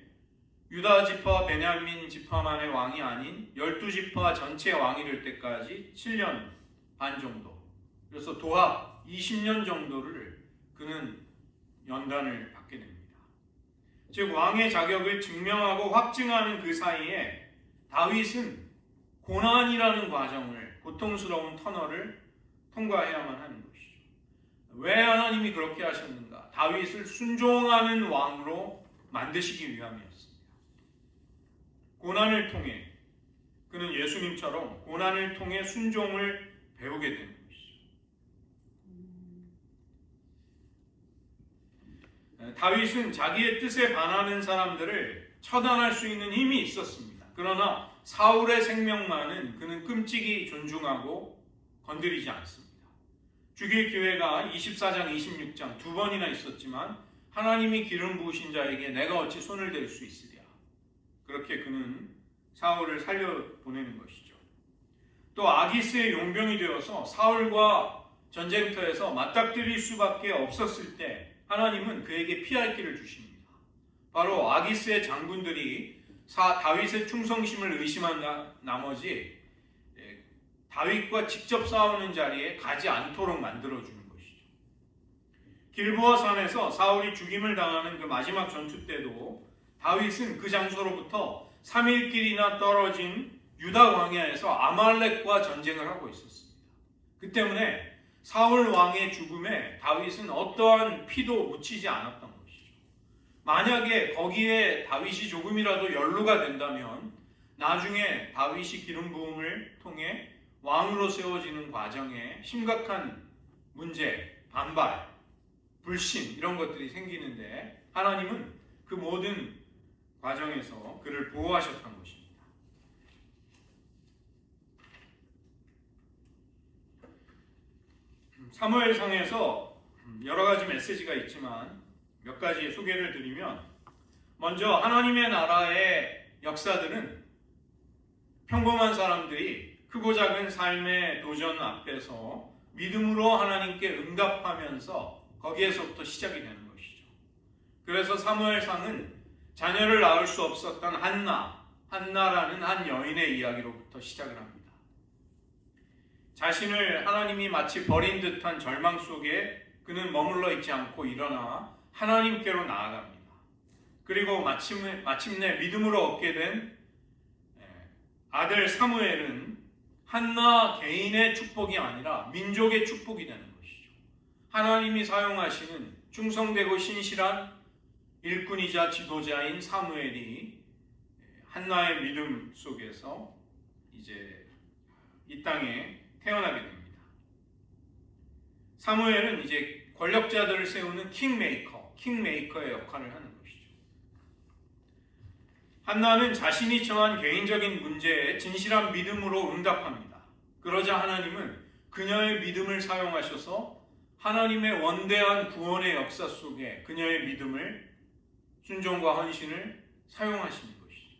유다 지파와 베냐민 지파만의 왕이 아닌 12지파 전체 왕이 될 때까지 7년 반 정도, 그래서 도합 20년 정도를 그는 연단을 받게 됩니다. 즉 왕의 자격을 증명하고 확증하는 그 사이에 다윗은 고난이라는 과정을, 고통스러운 터널을 통과해야만 하는 것이죠. 왜 하나님이 그렇게 하셨는가? 다윗을 순종하는 왕으로 만드시기 위함이었습니다. 고난을 통해 그는 예수님처럼 고난을 통해 순종을 배우게 되는 것이죠. 다윗은 자기의 뜻에 반하는 사람들을 처단할 수 있는 힘이 있었습니다. 그러나 사울의 생명만은 그는 끔찍이 존중하고 건드리지 않습니다. 죽일 기회가 24장, 26장 두 번이나 있었지만 하나님이 기름 부으신 자에게 내가 어찌 손을 댈 수 있으랴. 그렇게 그는 사울을 살려보내는 것이죠. 또 아기스의 용병이 되어서 사울과 전쟁터에서 맞닥뜨릴 수밖에 없었을 때 하나님은 그에게 피할 길을 주십니다. 바로 아기스의 장군들이 다윗의 충성심을 의심한 나머지 다윗과 직접 싸우는 자리에 가지 않도록 만들어주는 것이죠. 길보아 산에서 사울이 죽임을 당하는 그 마지막 전투 때도 다윗은 그 장소로부터 3일 길이나 떨어진 유다 광야에서 아말렉과 전쟁을 하고 있었습니다. 그 때문에 사울 왕의 죽음에 다윗은 어떠한 피도 묻히지 않았던 것이죠. 만약에 거기에 다윗이 조금이라도 연루가 된다면 나중에 다윗이 기름 부음을 통해 왕으로 세워지는 과정에 심각한 문제, 반발, 불신 이런 것들이 생기는데 하나님은 그 모든 과정에서 그를 보호하셨던 것입니다. 사무엘상에서 여러 가지 메시지가 있지만 몇 가지 소개를 드리면, 먼저 하나님의 나라의 역사들은 평범한 사람들이 크고 작은 삶의 도전 앞에서 믿음으로 하나님께 응답하면서 거기에서부터 시작이 되는 것이죠. 그래서 사무엘상은 자녀를 낳을 수 없었던 한나라는 한 여인의 이야기로부터 시작을 합니다. 자신을 하나님이 마치 버린 듯한 절망 속에 그는 머물러 있지 않고 일어나 하나님께로 나아갑니다. 그리고 마침내 믿음으로 얻게 된 아들 사무엘은 한나 개인의 축복이 아니라 민족의 축복이 되는 것이죠. 하나님이 사용하시는 충성되고 신실한 일꾼이자 지도자인 사무엘이 한나의 믿음 속에서 이제 이 땅에 태어나게 됩니다. 사무엘은 이제 권력자들을 세우는 킹메이커의 역할을 하는 것이죠. 한나는 자신이 처한 개인적인 문제에 진실한 믿음으로 응답합니다. 그러자 하나님은 그녀의 믿음을 사용하셔서 하나님의 원대한 구원의 역사 속에 그녀의 믿음을, 순종과 헌신을 사용하시는 것이죠.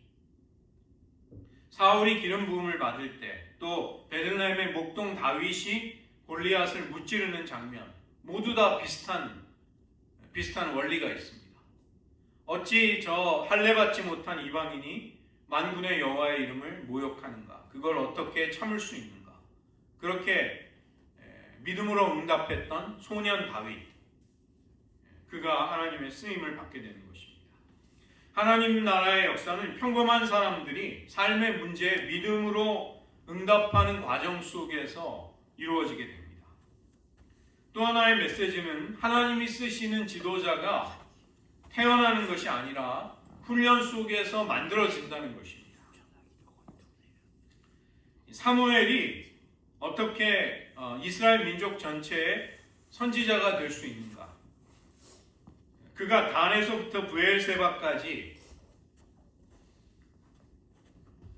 사울이 기름 부음을 받을 때, 또 베들레헴의 목동 다윗이 골리앗을 무찌르는 장면, 모두 다 비슷한 원리가 있습니다. 어찌 저 할례받지 못한 이방인이 만군의 여호와의 이름을 모욕하는가? 그걸 어떻게 참을 수 있는가? 그렇게 믿음으로 응답했던 소년 다윗, 그가 하나님의 쓰임을 받게 되는 것입니다. 하나님 나라의 역사는 평범한 사람들이 삶의 문제에 믿음으로 응답하는 과정 속에서 이루어지게 됩니다. 또 하나의 메시지는 하나님이 쓰시는 지도자가 태어나는 것이 아니라 훈련 속에서 만들어진다는 것입니다. 사무엘이 어떻게 이스라엘 민족 전체의 선지자가 될 수 있는가? 그가 단에서부터 브엘세바까지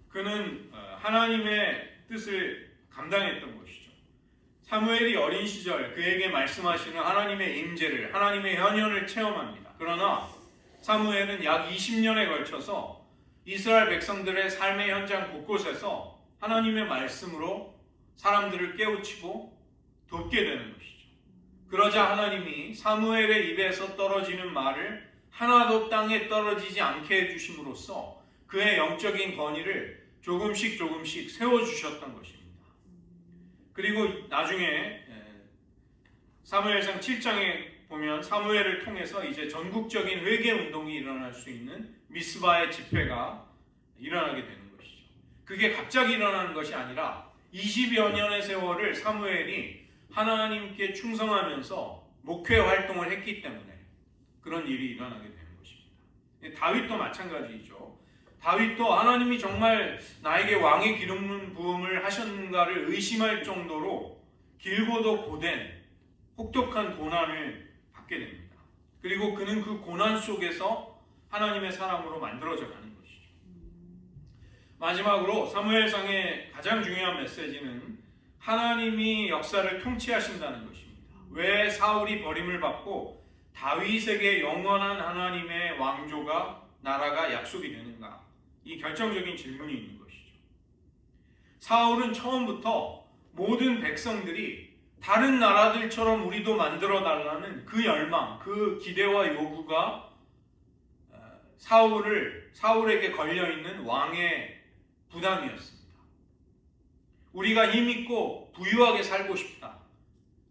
그는 하나님의 뜻을 감당했던 것이죠. 사무엘이 어린 시절 그에게 말씀하시는 하나님의 임재를, 하나님의 현현을 체험합니다. 그러나 사무엘은 약 20년에 걸쳐서 이스라엘 백성들의 삶의 현장 곳곳에서 하나님의 말씀으로 사람들을 깨우치고 돕게 되는 것이죠. 그러자 하나님이 사무엘의 입에서 떨어지는 말을 하나도 땅에 떨어지지 않게 해주심으로써 그의 영적인 권위를 조금씩 세워주셨던 것입니다. 그리고 나중에 사무엘상 7장에 보면 사무엘을 통해서 이제 전국적인 회개 운동이 일어날 수 있는 미스바의 집회가 일어나게 되는 것이죠. 그게 갑자기 일어나는 것이 아니라 20여 년의 세월을 사무엘이 하나님께 충성하면서 목회 활동을 했기 때문에 그런 일이 일어나게 되는 것입니다. 다윗도 마찬가지이죠. 다윗도 하나님이 정말 나에게 왕의 기름 부음을 하셨는가를 의심할 정도로 길고도 고된 혹독한 고난을 받게 됩니다. 그리고 그는 그 고난 속에서 하나님의 사람으로 만들어져 가는 것이죠. 마지막으로 사무엘상의 가장 중요한 메시지는 하나님이 역사를 통치하신다는 것입니다. 왜 사울이 버림을 받고 다윗에게 영원한 하나님의 왕조가, 나라가 약속이 되는가? 이 결정적인 질문이 있는 것이죠. 사울은 처음부터 모든 백성들이 다른 나라들처럼 우리도 만들어 달라는 그 열망, 그 기대와 요구가 사울에게 걸려있는 왕의 부담이었습니다. 우리가 힘있고 부유하게 살고 싶다.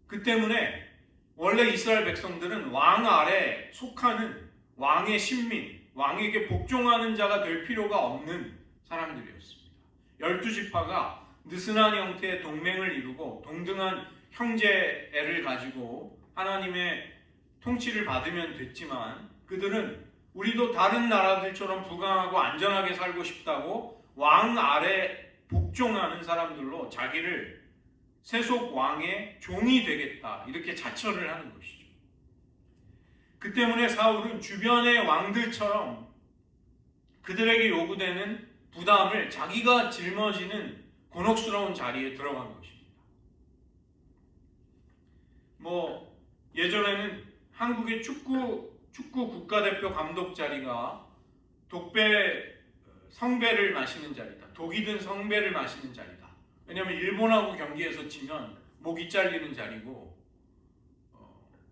그 때문에 원래 이스라엘 백성들은 왕 아래 속하는 왕의 신민, 왕에게 복종하는 자가 될 필요가 없는 사람들이었습니다. 12지파가 느슨한 형태의 동맹을 이루고 동등한 형제애를 가지고 하나님의 통치를 받으면 됐지만 그들은 우리도 다른 나라들처럼 부강하고 안전하게 살고 싶다고 왕 아래 복종하는 사람들로 자기를 세속 왕의 종이 되겠다 이렇게 자처를 하는 것이죠. 그 때문에 사울은 주변의 왕들처럼 그들에게 요구되는 부담을 자기가 짊어지는 곤혹스러운 자리에 들어간 것입니다. 예전에는 한국의 축구 국가대표 감독 자리가 성배를 마시는 자리다. 독이든 성배를 마시는 자리다. 왜냐하면 일본하고 경기에서 지면 목이 잘리는 자리고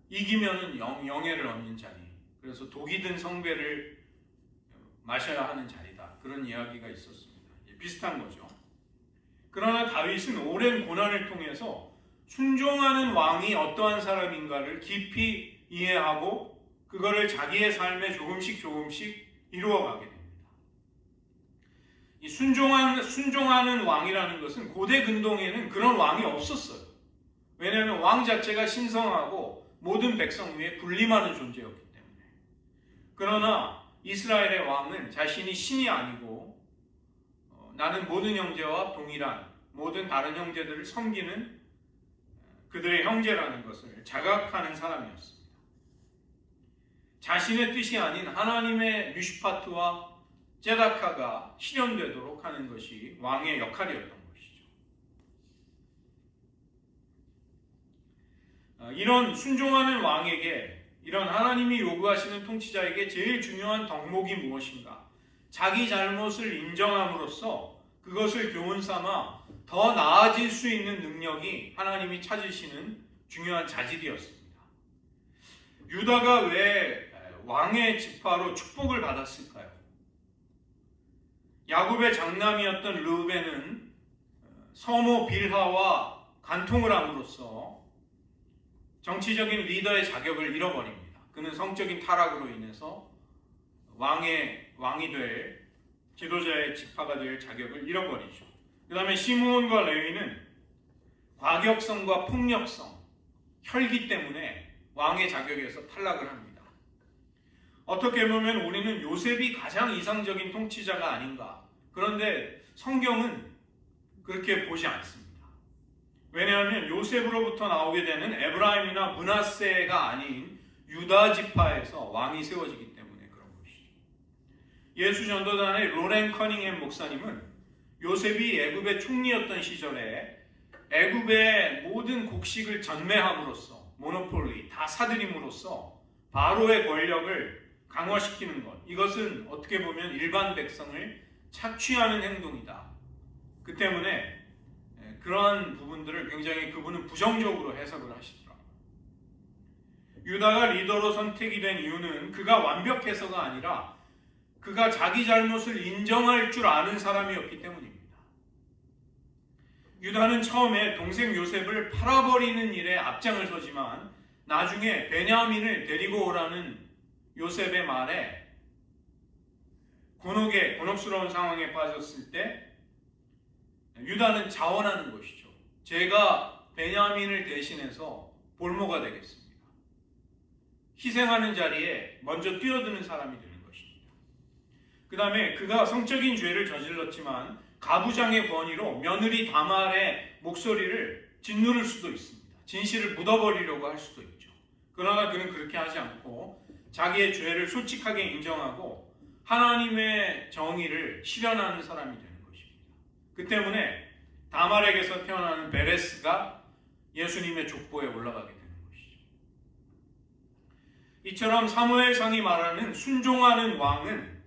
이기면은 영예를 얻는 자리. 그래서 독이든 성배를 마셔야 하는 자리다. 그런 이야기가 있었습니다. 비슷한 거죠. 그러나 다윗은 오랜 고난을 통해서 순종하는 왕이 어떠한 사람인가를 깊이 이해하고 그거를 자기의 삶에 조금씩 이루어가게 됩니다. 이 순종하는 왕이라는 것은 고대 근동에는 그런 왕이 없었어요. 왜냐하면 왕 자체가 신성하고 모든 백성 위에 군림하는 존재였기 때문에. 그러나 이스라엘의 왕은 자신이 신이 아니고 나는 모든 형제와 동일한 모든 다른 형제들을 섬기는 그들의 형제라는 것을 자각하는 사람이었습니다. 자신의 뜻이 아닌 하나님의 미슈파트와 제다카가 실현되도록 하는 것이 왕의 역할이었던 것이죠. 이런 순종하는 왕에게, 이런 하나님이 요구하시는 통치자에게 제일 중요한 덕목이 무엇인가? 자기 잘못을 인정함으로써 그것을 교훈 삼아 더 나아질 수 있는 능력이 하나님이 찾으시는 중요한 자질이었습니다. 유다가 왜 왕의 지파로 축복을 받았을까요? 야곱의 장남이었던 르우벤은 서모 빌하와 간통을 함으로써 정치적인 리더의 자격을 잃어버립니다. 그는 성적인 타락으로 인해서 왕이 될 지도자의 지파가 될 자격을 잃어버리죠. 그 다음에 시므온과 레위는 과격성과 폭력성, 혈기 때문에 왕의 자격에서 탈락을 합니다. 어떻게 보면 우리는 요셉이 가장 이상적인 통치자가 아닌가. 그런데 성경은 그렇게 보지 않습니다. 왜냐하면 요셉으로부터 나오게 되는 에브라임이나 므낫세가 아닌 유다 지파에서 왕이 세워지기 때문에 그런 것이죠. 예수 전도단의 로렌 커닝햄 목사님은 요셉이 애굽의 총리였던 시절에 애굽의 모든 곡식을 전매함으로써 모노폴리 다 사들임으로써 바로의 권력을 강화시키는 것, 이것은 어떻게 보면 일반 백성을 착취하는 행동이다. 그 때문에 그러한 부분들을 굉장히 그분은 부정적으로 해석을 하시더라고요. 유다가 리더로 선택이 된 이유는 그가 완벽해서가 아니라 그가 자기 잘못을 인정할 줄 아는 사람이었기 때문입니다. 유다는 처음에 동생 요셉을 팔아버리는 일에 앞장을 서지만 나중에 베냐민을 데리고 오라는 요셉의 말에 곤혹스러운 상황에 빠졌을 때 유다는 자원하는 것이죠. 제가 베냐민을 대신해서 볼모가 되겠습니다. 희생하는 자리에 먼저 뛰어드는 사람이 되는 것입니다. 그 다음에 그가 성적인 죄를 저질렀지만 가부장의 권위로 며느리 다말의 목소리를 짓누를 수도 있습니다. 진실을 묻어버리려고 할 수도 있죠. 그러나 그는 그렇게 하지 않고 자기의 죄를 솔직하게 인정하고 하나님의 정의를 실현하는 사람이 되는 것입니다. 그 때문에 다말에게서 태어나는 베레스가 예수님의 족보에 올라가게 되는 것이죠. 이처럼 사무엘상이 말하는 순종하는 왕은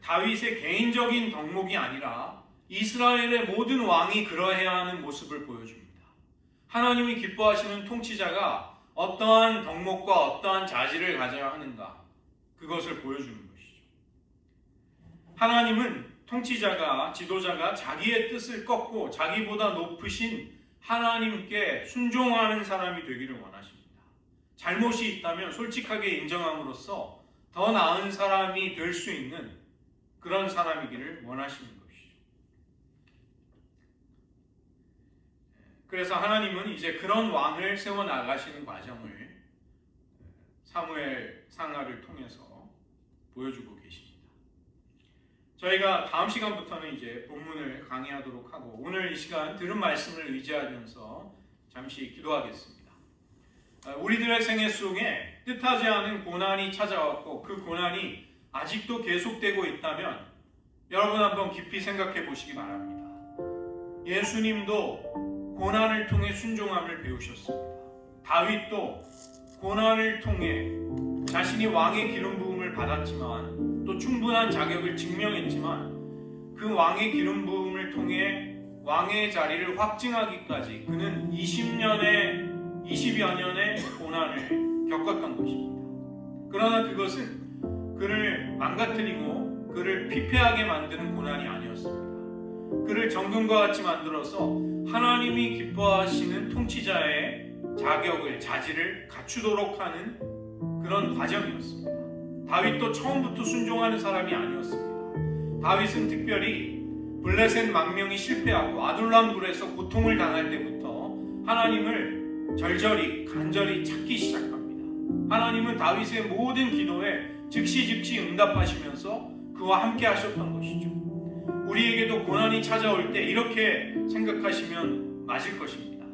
다윗의 개인적인 덕목이 아니라 이스라엘의 모든 왕이 그러해야 하는 모습을 보여줍니다. 하나님이 기뻐하시는 통치자가 어떠한 덕목과 어떠한 자질을 가져야 하는가, 그것을 보여주는 것이죠. 하나님은 통치자가, 지도자가 자기의 뜻을 꺾고 자기보다 높으신 하나님께 순종하는 사람이 되기를 원하십니다. 잘못이 있다면 솔직하게 인정함으로써 더 나은 사람이 될 수 있는 그런 사람이기를 원하시는 것이죠. 그래서 하나님은 이제 그런 왕을 세워나가시는 과정을 사무엘 상하를 통해서 보여주고 계십니다. 저희가 다음 시간부터는 이제 본문을 강의하도록 하고 오늘 이 시간 들은 말씀을 의지하면서 잠시 기도하겠습니다. 우리들의 생애 속에 뜻하지 않은 고난이 찾아왔고 그 고난이 아직도 계속되고 있다면 여러분 한번 깊이 생각해 보시기 바랍니다. 예수님도 고난을 통해 순종함을 배우셨습니다. 다윗도 고난을 통해 자신이 왕의 기름 부음을 받았지만 또 충분한 자격을 증명했지만 그 왕의 기름 부음을 통해 왕의 자리를 확증하기까지 그는 20여 년의 고난을 겪었던 것입니다. 그러나 그것은 그를 망가뜨리고 그를 피폐하게 만드는 고난이 아니었습니다. 그를 정금과 같이 만들어서 하나님이 기뻐하시는 통치자의 자격을, 자질을 갖추도록 하는 그런 과정이었습니다. 다윗도 처음부터 순종하는 사람이 아니었습니다. 다윗은 특별히 블레셋 망명이 실패하고 아둘람 굴에서 고통을 당할 때부터 하나님을 간절히 찾기 시작합니다. 하나님은 다윗의 모든 기도에 즉시 응답하시면서 그와 함께 하셨던 것이죠. 우리에게도 고난이 찾아올 때 이렇게 생각하시면 맞을 것입니다.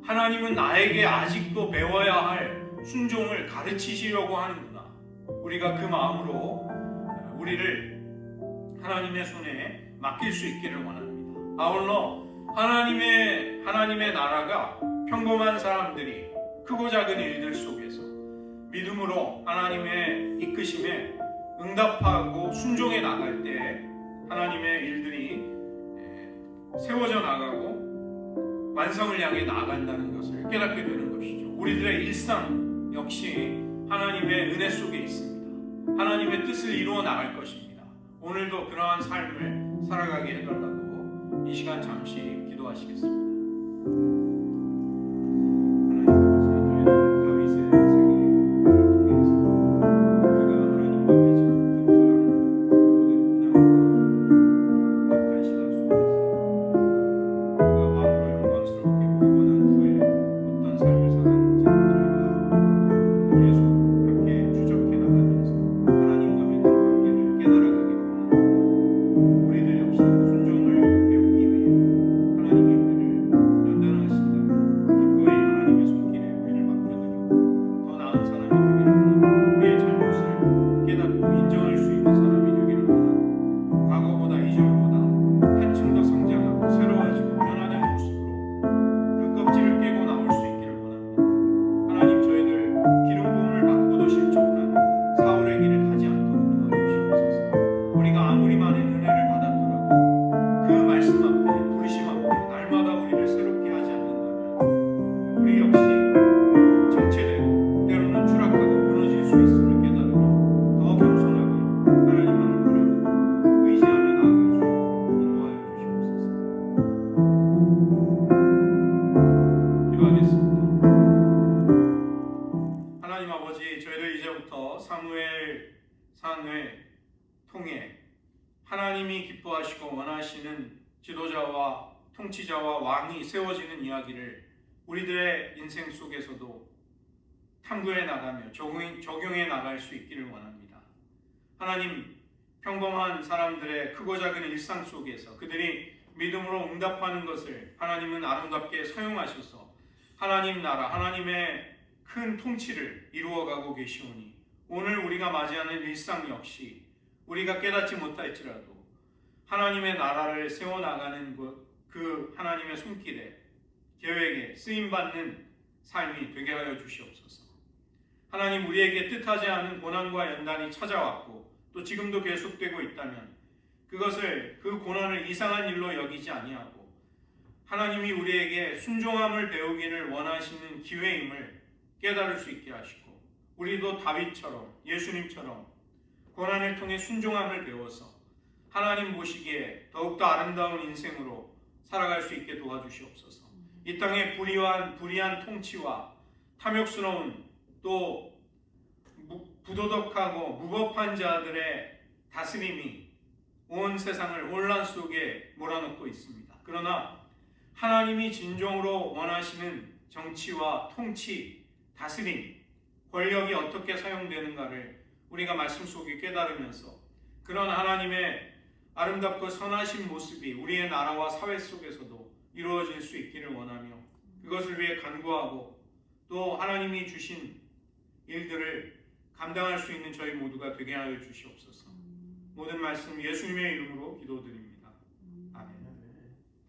하나님은 나에게 아직도 배워야 할 순종을 가르치시려고 하는구나. 우리가 그 마음으로 우리를 하나님의 손에 맡길 수 있기를 원합니다. 아울러 하나님의 나라가 평범한 사람들이 크고 작은 일들 속에서 믿음으로 하나님의 이끄심에 응답하고 순종해 나갈 때 하나님의 일들이 세워져 나가고 완성을 향해 나아간다는 것을 깨닫게 되는 것이죠. 우리들의 일상 역시 하나님의 은혜 속에 있습니다. 하나님의 뜻을 이루어 나갈 것입니다. 오늘도 그러한 삶을 살아가게 해달라고 이 시간 잠시 기도하시겠습니다. 사무엘상을 통해 하나님이 기뻐하시고 원하시는 지도자와 통치자와 왕이 세워지는 이야기를 우리들의 인생 속에서도 탐구해 나가며 적용해 나갈 수 있기를 원합니다. 하나님, 평범한 사람들의 크고 작은 일상 속에서 그들이 믿음으로 응답하는 것을 하나님은 아름답게 사용하셔서 하나님 나라, 하나님의 큰 통치를 이루어가고 계시오니 오늘 우리가 맞이하는 일상 역시 우리가 깨닫지 못할지라도 하나님의 나라를 세워나가는 그 하나님의 손길에 계획에 쓰임받는 삶이 되게 하여 주시옵소서. 하나님, 우리에게 뜻하지 않은 고난과 연단이 찾아왔고 또 지금도 계속되고 있다면 그 고난을 이상한 일로 여기지 아니하고 하나님이 우리에게 순종함을 배우기를 원하시는 기회임을 깨달을 수 있게 하시고 우리도 다윗처럼 예수님처럼 고난을 통해 순종함을 배워서 하나님 보시기에 더욱더 아름다운 인생으로 살아갈 수 있게 도와주시옵소서. 이 땅의 불의한 통치와 탐욕스러운 또 부도덕하고 무법한 자들의 다스림이 온 세상을 혼란 속에 몰아넣고 있습니다. 그러나 하나님이 진정으로 원하시는 정치와 통치, 다스림, 권력이 어떻게 사용되는가를 우리가 말씀 속에 깨달으면서 그런 하나님의 아름답고 선하신 모습이 우리의 나라와 사회 속에서도 이루어질 수 있기를 원하며 그것을 위해 간구하고 또 하나님이 주신 일들을 감당할 수 있는 저희 모두가 되게 하여 주시옵소서. 모든 말씀 예수님의 이름으로 기도드립니다.